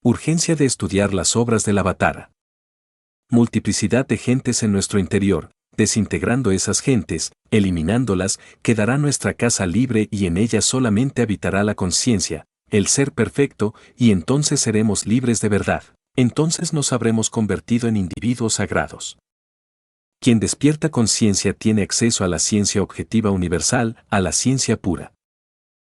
Urgencia de estudiar las obras del Avatar. Multiplicidad de gentes en nuestro interior. Desintegrando esas gentes, eliminándolas, quedará nuestra casa libre y en ella solamente habitará la conciencia, el ser perfecto, y entonces seremos libres de verdad. Entonces nos habremos convertido en individuos sagrados. Quien despierta conciencia tiene acceso a la ciencia objetiva universal, a la ciencia pura.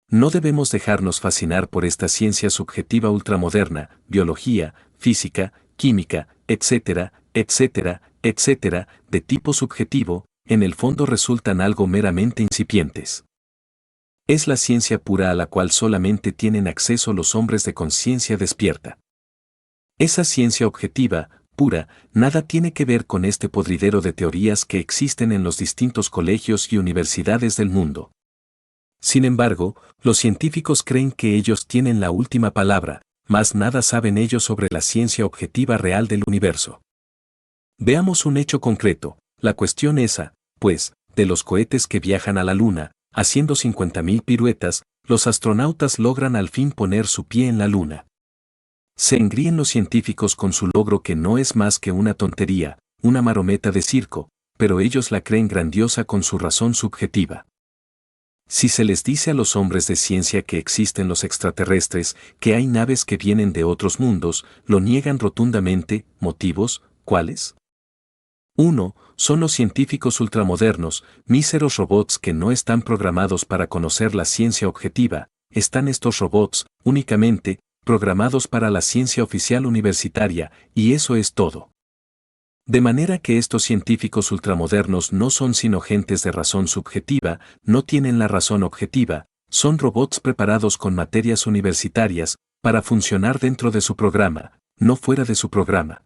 No debemos dejarnos fascinar por esta ciencia subjetiva ultramoderna, biología, física, química, etcétera, etcétera, etcétera, de tipo subjetivo, en el fondo resultan algo meramente incipientes. Es la ciencia pura a la cual solamente tienen acceso los hombres de conciencia despierta. Esa ciencia objetiva, pura, nada tiene que ver con este podridero de teorías que existen en los distintos colegios y universidades del mundo. Sin embargo, los científicos creen que ellos tienen la última palabra, mas nada saben ellos sobre la ciencia objetiva real del universo. Veamos un hecho concreto, la cuestión esa, pues, de los cohetes que viajan a la Luna, haciendo 50.000 piruetas, los astronautas logran al fin poner su pie en la Luna. Se engríen los científicos con su logro que no es más que una tontería, una marometa de circo, pero ellos la creen grandiosa con su razón subjetiva. Si se les dice a los hombres de ciencia que existen los extraterrestres, que hay naves que vienen de otros mundos, lo niegan rotundamente. ¿Motivos? ¿Cuáles? 1. Son los científicos ultramodernos, míseros robots que no están programados para conocer la ciencia objetiva. Están estos robots, únicamente, programados para la ciencia oficial universitaria, y eso es todo. De manera que estos científicos ultramodernos no son sino gentes de razón subjetiva, no tienen la razón objetiva, son robots preparados con materias universitarias, para funcionar dentro de su programa, no fuera de su programa.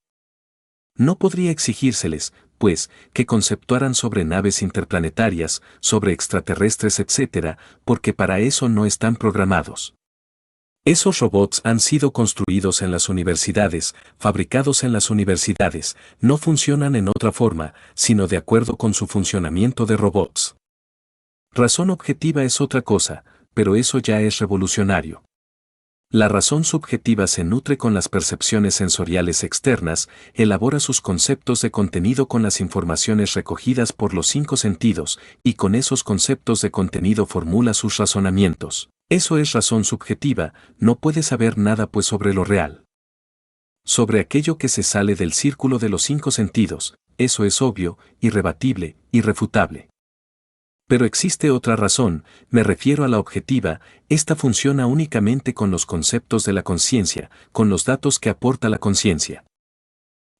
No podría exigírseles, pues, que conceptuaran sobre naves interplanetarias, sobre extraterrestres, etc., porque para eso no están programados. Esos robots han sido construidos en las universidades, fabricados en las universidades, no funcionan en otra forma, sino de acuerdo con su funcionamiento de robots. Razón objetiva es otra cosa, pero eso ya es revolucionario. La razón subjetiva se nutre con las percepciones sensoriales externas, elabora sus conceptos de contenido con las informaciones recogidas por los 5 sentidos, y con esos conceptos de contenido formula sus razonamientos. Eso es razón subjetiva, no puede saber nada pues sobre lo real. Sobre aquello que se sale del círculo de los 5 sentidos, eso es obvio, irrebatible, irrefutable. Pero existe otra razón, me refiero a la objetiva, esta funciona únicamente con los conceptos de la conciencia, con los datos que aporta la conciencia.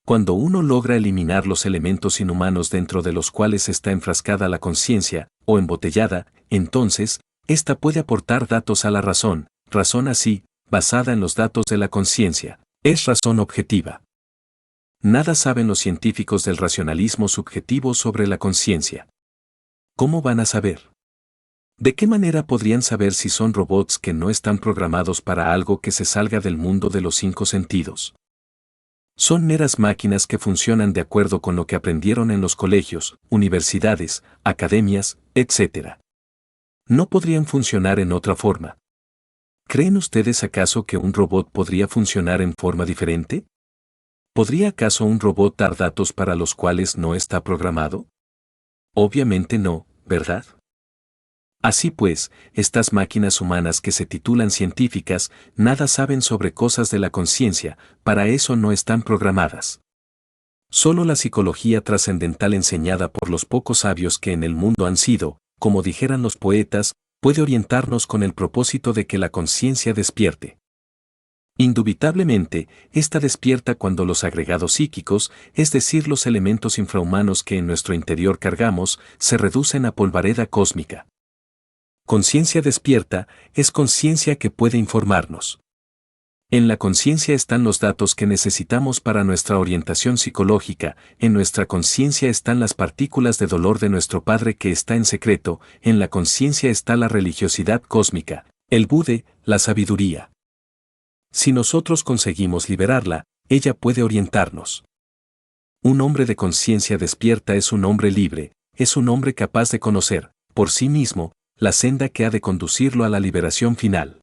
Cuando uno logra eliminar los elementos inhumanos dentro de los cuales está enfrascada la conciencia, o embotellada, entonces, esta puede aportar datos a la razón así, basada en los datos de la conciencia, es razón objetiva. Nada saben los científicos del racionalismo subjetivo sobre la conciencia. ¿Cómo van a saber? ¿De qué manera podrían saber si son robots que no están programados para algo que se salga del mundo de los 5 sentidos? Son meras máquinas que funcionan de acuerdo con lo que aprendieron en los colegios, universidades, academias, etc. No podrían funcionar en otra forma. ¿Creen ustedes acaso que un robot podría funcionar en forma diferente? ¿Podría acaso un robot dar datos para los cuales no está programado? Obviamente no, ¿verdad? Así pues, estas máquinas humanas que se titulan científicas, nada saben sobre cosas de la conciencia, para eso no están programadas. Solo la psicología trascendental enseñada por los pocos sabios que en el mundo han sido, como dijeran los poetas, puede orientarnos con el propósito de que la conciencia despierte. Indubitablemente, esta despierta cuando los agregados psíquicos, es decir, los elementos infrahumanos que en nuestro interior cargamos, se reducen a polvareda cósmica. Conciencia despierta es conciencia que puede informarnos. En la conciencia están los datos que necesitamos para nuestra orientación psicológica, en nuestra conciencia están las partículas de dolor de nuestro Padre que está en secreto, en la conciencia está la religiosidad cósmica, el Bude, la sabiduría. Si nosotros conseguimos liberarla, ella puede orientarnos. Un hombre de conciencia despierta es un hombre libre, es un hombre capaz de conocer, por sí mismo, la senda que ha de conducirlo a la liberación final.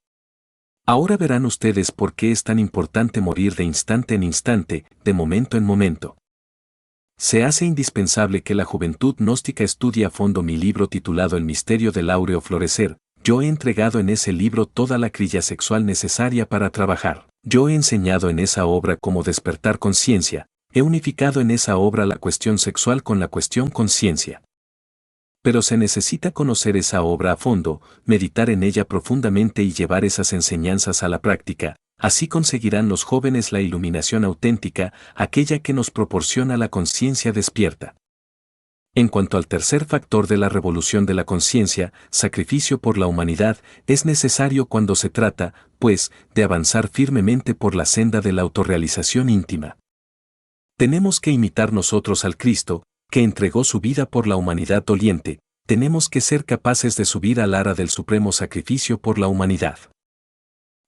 Ahora verán ustedes por qué es tan importante morir de instante en instante, de momento en momento. Se hace indispensable que la juventud gnóstica estudie a fondo mi libro titulado El misterio del áureo florecer. Yo he entregado en ese libro toda la crilla sexual necesaria para trabajar. Yo he enseñado en esa obra cómo despertar conciencia. He unificado en esa obra la cuestión sexual con la cuestión conciencia. Pero se necesita conocer esa obra a fondo, meditar en ella profundamente y llevar esas enseñanzas a la práctica. Así conseguirán los jóvenes la iluminación auténtica, aquella que nos proporciona la conciencia despierta. En cuanto al tercer factor de la revolución de la conciencia, sacrificio por la humanidad, es necesario cuando se trata, pues, de avanzar firmemente por la senda de la autorrealización íntima. Tenemos que imitar nosotros al Cristo, que entregó su vida por la humanidad doliente, tenemos que ser capaces de subir al ara del supremo sacrificio por la humanidad.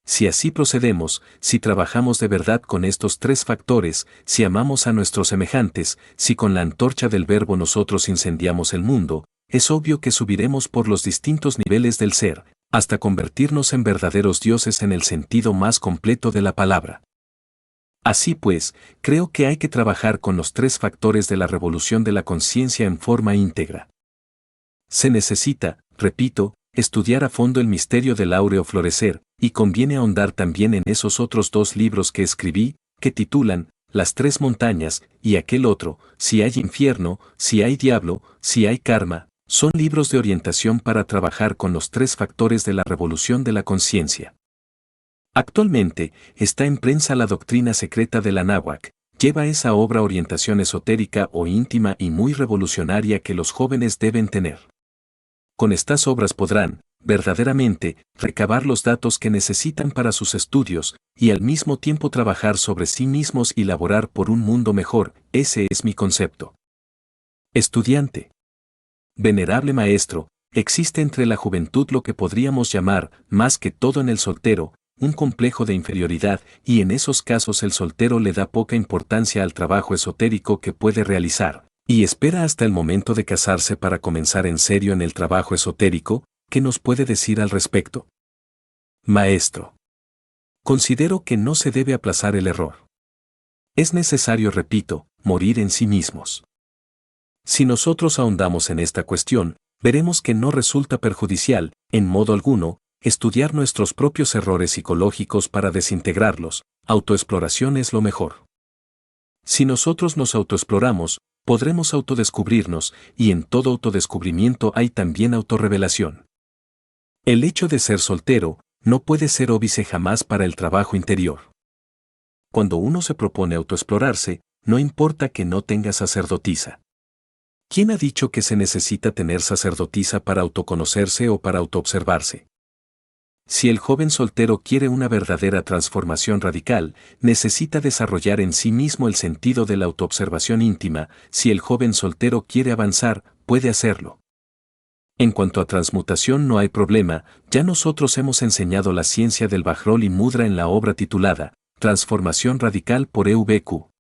Si así procedemos, si trabajamos de verdad con estos tres factores, si amamos a nuestros semejantes, si con la antorcha del Verbo nosotros incendiamos el mundo, es obvio que subiremos por los distintos niveles del ser, hasta convertirnos en verdaderos dioses en el sentido más completo de la palabra. Así pues, creo que hay que trabajar con los tres factores de la revolución de la conciencia en forma íntegra. Se necesita, repito, estudiar a fondo el misterio del áureo florecer, y conviene ahondar también en esos otros dos libros que escribí, que titulan Las tres montañas, y aquel otro, Si hay infierno, si hay diablo, si hay karma, son libros de orientación para trabajar con los tres factores de la revolución de la conciencia. Actualmente, está en prensa La doctrina secreta de la náhuac, lleva esa obra orientación esotérica o íntima y muy revolucionaria que los jóvenes deben tener. Con estas obras podrán, verdaderamente, recabar los datos que necesitan para sus estudios, y al mismo tiempo trabajar sobre sí mismos y laborar por un mundo mejor, ese es mi concepto. Estudiante. Venerable maestro, existe entre la juventud lo que podríamos llamar, más que todo en el soltero, un complejo de inferioridad, y en esos casos el soltero le da poca importancia al trabajo esotérico que puede realizar. Y espera hasta el momento de casarse para comenzar en serio en el trabajo esotérico. ¿Qué nos puede decir al respecto? Maestro. Considero que no se debe aplazar el error. Es necesario, repito, morir en sí mismos. Si nosotros ahondamos en esta cuestión, veremos que no resulta perjudicial, en modo alguno, estudiar nuestros propios errores psicológicos para desintegrarlos. Autoexploración es lo mejor. Si nosotros nos autoexploramos, podremos autodescubrirnos, y en todo autodescubrimiento hay también autorrevelación. El hecho de ser soltero no puede ser óbice jamás para el trabajo interior. Cuando uno se propone autoexplorarse, no importa que no tenga sacerdotisa. ¿Quién ha dicho que se necesita tener sacerdotisa para autoconocerse o para autoobservarse? Si el joven soltero quiere una verdadera transformación radical, necesita desarrollar en sí mismo el sentido de la autoobservación íntima. Si el joven soltero quiere avanzar, puede hacerlo. En cuanto a transmutación no hay problema, ya nosotros hemos enseñado la ciencia del Vajrol y Mudra en la obra titulada Transformación Radical por EVQ.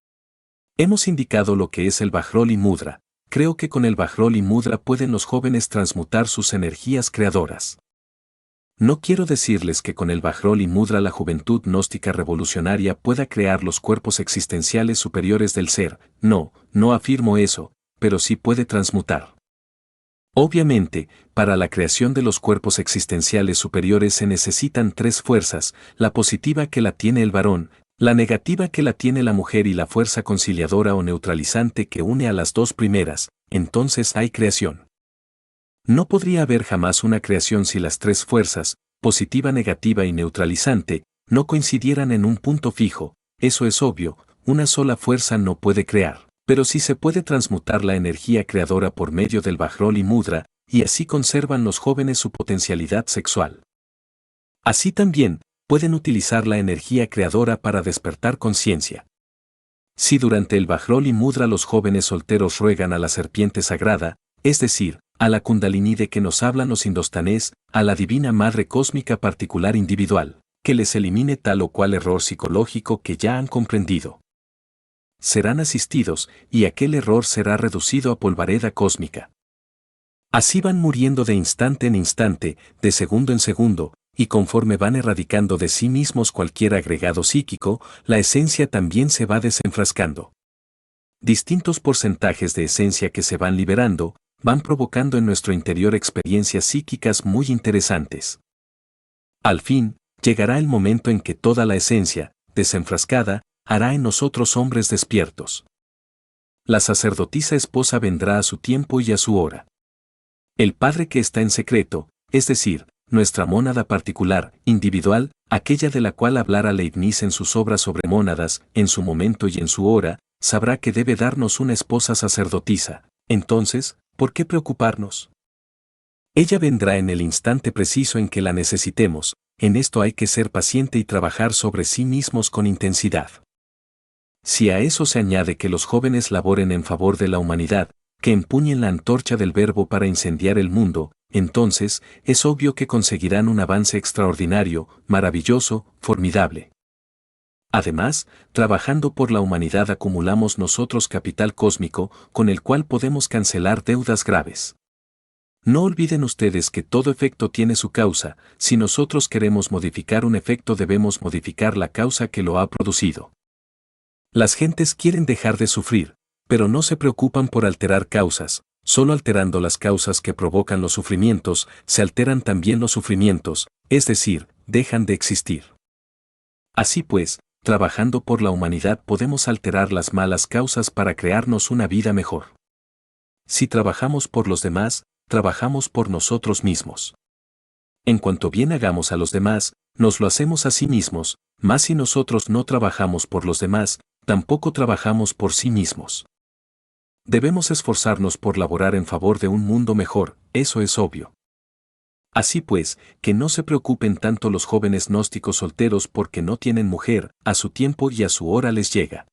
Hemos indicado lo que es el Vajrol y Mudra. Creo que con el Vajrol y Mudra pueden los jóvenes transmutar sus energías creadoras. No quiero decirles que con el Vajrol y Mudra la juventud gnóstica revolucionaria pueda crear los cuerpos existenciales superiores del ser, no afirmo eso, pero sí puede transmutar. Obviamente, para la creación de los cuerpos existenciales superiores se necesitan tres fuerzas, la positiva que la tiene el varón, la negativa que la tiene la mujer y la fuerza conciliadora o neutralizante que une a las dos primeras, entonces hay creación. No podría haber jamás una creación si las tres fuerzas, positiva, negativa y neutralizante, no coincidieran en un punto fijo. Eso es obvio, una sola fuerza no puede crear, pero sí se puede transmutar la energía creadora por medio del Vajrol y Mudra, y así conservan los jóvenes su potencialidad sexual. Así también, pueden utilizar la energía creadora para despertar conciencia. Si durante el Vajrol y Mudra los jóvenes solteros ruegan a la serpiente sagrada, es decir, a la Kundalini de que nos hablan los indostanés, a la divina madre cósmica particular individual, que les elimine tal o cual error psicológico que ya han comprendido. Serán asistidos, y aquel error será reducido a polvareda cósmica. Así van muriendo de instante en instante, de segundo en segundo, y conforme van erradicando de sí mismos cualquier agregado psíquico, la esencia también se va desenfrascando. Distintos porcentajes de esencia que se van liberando, van provocando en nuestro interior experiencias psíquicas muy interesantes. Al fin, llegará el momento en que toda la esencia, desenfrascada, hará en nosotros hombres despiertos. La sacerdotisa esposa vendrá a su tiempo y a su hora. El Padre que está en secreto, es decir, nuestra mónada particular, individual, aquella de la cual hablara Leibniz en sus obras sobre mónadas, en su momento y en su hora, sabrá que debe darnos una esposa sacerdotisa. Entonces, ¿por qué preocuparnos? Ella vendrá en el instante preciso en que la necesitemos. En esto hay que ser paciente y trabajar sobre sí mismos con intensidad. Si a eso se añade que los jóvenes laboren en favor de la humanidad, que empuñen la antorcha del verbo para incendiar el mundo, entonces es obvio que conseguirán un avance extraordinario, maravilloso, formidable. Además, trabajando por la humanidad acumulamos nosotros capital cósmico, con el cual podemos cancelar deudas graves. No olviden ustedes que todo efecto tiene su causa. Si nosotros queremos modificar un efecto debemos modificar la causa que lo ha producido. Las gentes quieren dejar de sufrir, pero no se preocupan por alterar causas. Solo alterando las causas que provocan los sufrimientos, se alteran también los sufrimientos, es decir, dejan de existir. Así pues, trabajando por la humanidad podemos alterar las malas causas para crearnos una vida mejor. Si trabajamos por los demás, trabajamos por nosotros mismos. En cuanto bien hagamos a los demás, nos lo hacemos a sí mismos, mas si nosotros no trabajamos por los demás, tampoco trabajamos por sí mismos. Debemos esforzarnos por laborar en favor de un mundo mejor, eso es obvio. Así pues, que no se preocupen tanto los jóvenes gnósticos solteros porque no tienen mujer, a su tiempo y a su hora les llega.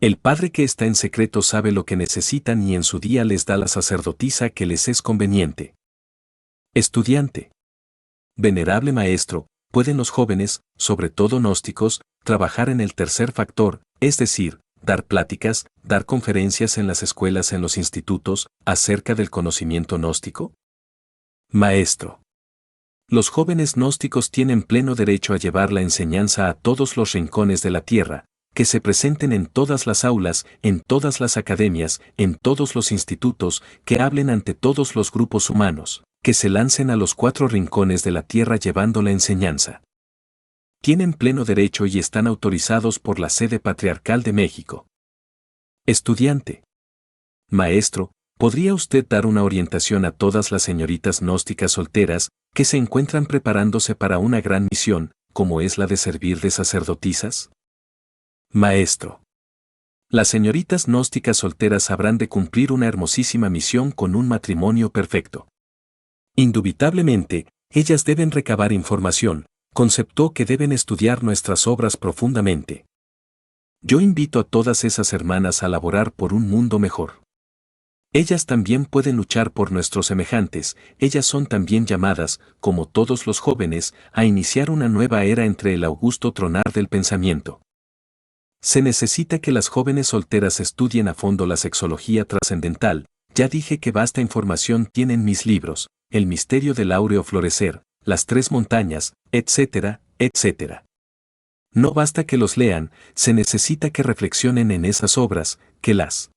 El Padre que está en secreto sabe lo que necesitan y en su día les da la sacerdotisa que les es conveniente. Estudiante. Venerable maestro, pueden los jóvenes, sobre todo gnósticos, trabajar en el tercer factor, es decir, dar pláticas, dar conferencias en las escuelas, en los institutos, acerca del conocimiento gnóstico? Maestro. Los jóvenes gnósticos tienen pleno derecho a llevar la enseñanza a todos los rincones de la tierra, que se presenten en todas las aulas, en todas las academias, en todos los institutos, que hablen ante todos los grupos humanos, que se lancen a los 4 rincones de la tierra llevando la enseñanza. Tienen pleno derecho y están autorizados por la sede patriarcal de México. Estudiante. Maestro, ¿podría usted dar una orientación a todas las señoritas gnósticas solteras que se encuentran preparándose para una gran misión, como es la de servir de sacerdotisas? Maestro. Las señoritas gnósticas solteras habrán de cumplir una hermosísima misión con un matrimonio perfecto. Indubitablemente, ellas deben recabar información, conceptó que deben estudiar nuestras obras profundamente. Yo invito a todas esas hermanas a laborar por un mundo mejor. Ellas también pueden luchar por nuestros semejantes, ellas son también llamadas, como todos los jóvenes, a iniciar una nueva era entre el augusto tronar del pensamiento. Se necesita que las jóvenes solteras estudien a fondo la sexología trascendental. Ya dije que vasta información tienen mis libros, El misterio del áureo florecer, Las 3 montañas, etcétera, etcétera. No basta que los lean, se necesita que reflexionen en esas obras, que las